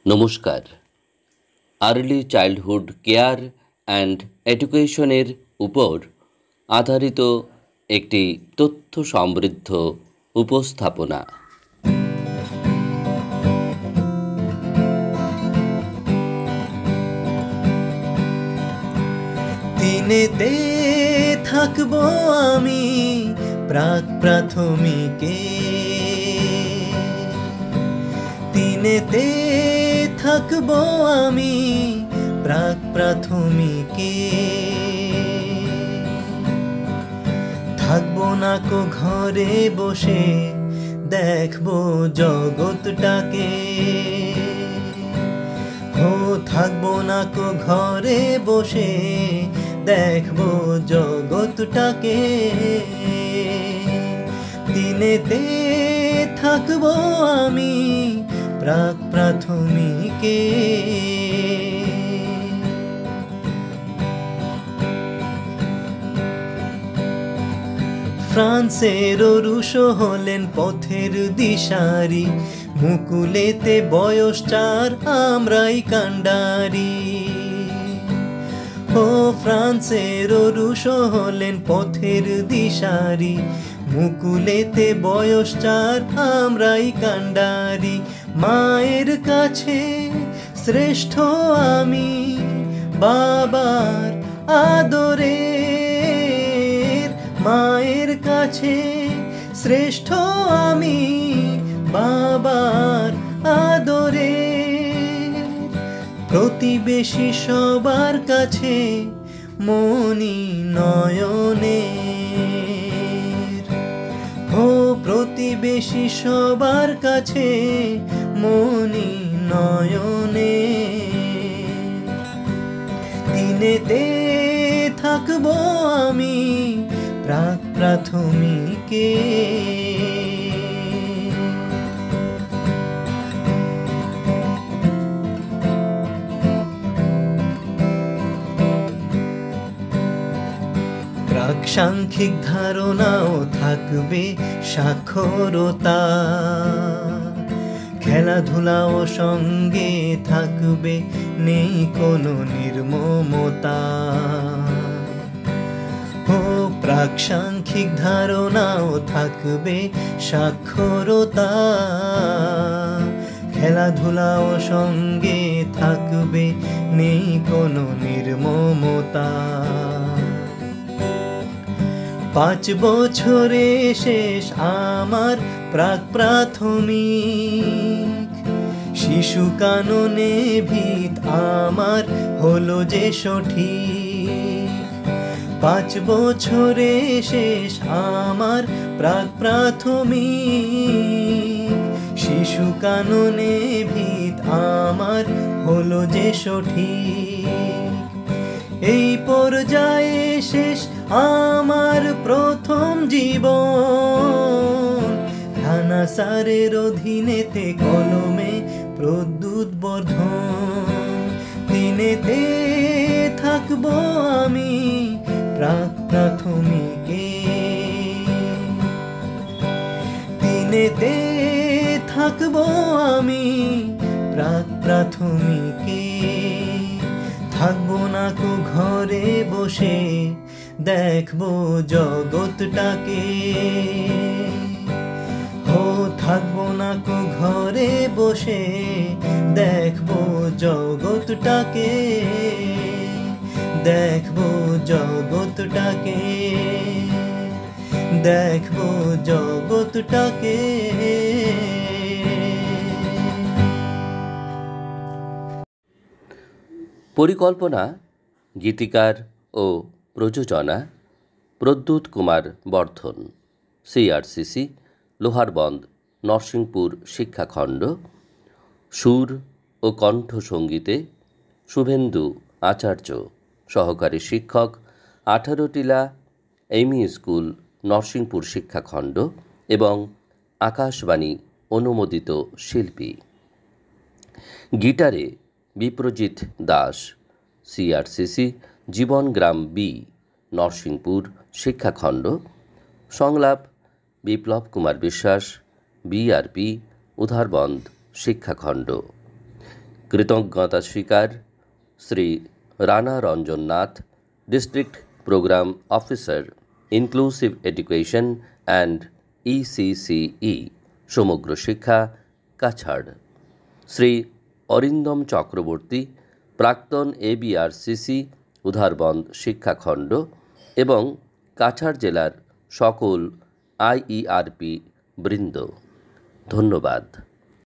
নমস্কার। Early childhood care and এডুকেশনের উপর আধারিত একটি তথ্য সমৃদ্ধ উপস্থাপনা। দিনেতে থাকবো আমি প্রাক প্রাথমিকে, দিনেতে থাকবো আমি প্রাক প্রাথমিকে। থাকবো না কো ঘরে বসে দেখবো জগৎটাকে, থাকবো না কো ঘরে বসে দেখবো জগৎটাকে। দিনেতে থাকবো আমি প্রাক প্রাথমিকে। ফ্রান্সের রুশো হলেন পথের দিশারি, মুকুলেতে বয়স 4 আমরাই কান্ডারি। ফ্রান্সের রুশো হলেন পথের দিশারি, মুকুলেতে বয়স 4 আমরাই কান্ডারি। মায়ের কাছে শ্রেষ্ঠ আমি বাবার আদরের, মায়ের কাছে শ্রেষ্ঠ আমি বাবার আদরের। প্রতিবেশী সবার কাছে মনি নয়নের, প্রতিবেশী সবার কাছে মনি নয়নের। দিনেতে থাকবো আমি প্রাক প্রাথমিকে। প্রাক সাংখ্যিক ধারণাও থাকবে সাক্ষরতা, খেলাধুলাও সঙ্গে থাকবে, নেই কোনো নির্মমতা। প্রাক সাংখ্যিক ধারণাও থাকবে সাক্ষরতা, খেলাধুলাও সঙ্গে থাকবে, নেই কোনো নির্মমতা। 5 বছরে শেষ আমার প্রাক প্রাথমিক, শিশু কাননে ভিত আমার হলো যে সঠিক। 5 বছরে শেষ আমার প্রাক প্রাথমিক, শিশু কাননে ভিত আমার হলো যে সঠিক। এই পর্যায়ে শেষ আমার প্রথম জীবন, থানা স্যারের অধীনেতে কলমে প্রদ্যুৎ বর্ধন। দিনেতে থাকবো আমি প্রাক প্রাথমিকে, দিনেতে থাকবো আমি প্রাক প্রাথমিকে। থাকবো না কো ঘরে বসে দেখবো জগৎটাকে, থাকবো না কো ঘরে বসে দেখবো জগৎটাকে, দেখবো জগৎটাকে, দেখবো জগৎটাকে। পরিকল্পনা, গীতিকার ও প্রযোজনা প্রদ্যুৎ কুমার বর্ধন, সিআরসিসি, লোহারবন্দ, নরসিংপুর শিক্ষাখণ্ড। সুর ও কণ্ঠ সঙ্গীতে শুভেন্দু আচার্য, সহকারী শিক্ষক, 18 টিলা এমই স্কুল, নরসিংপুর শিক্ষাখণ্ড এবং আকাশবাণী অনুমোদিত শিল্পী। গিটারে বিপ্রজিৎ দাস, সিআরসিসি, জীবনগ্রাম বি, নরসিংপুর শিক্ষাখণ্ড। সংলাপ বিপ্লব কুমার বিশ্বাস, বিআরপি, উধারবন্দ শিক্ষাখণ্ড। কৃতজ্ঞতা স্বীকার Shri Rana Ranjan Nath, district programme officer, inclusive education and ECCE, Samagra শিক্ষা, কাছাড়। শ্রী অরিন্দম চক্রবর্তী, প্রাক্তন ABRCC, উধারবন্দ শিক্ষাখণ্ড এবং কাছাড় জেলার সকল IERP বৃন্দ, ধন্যবাদ।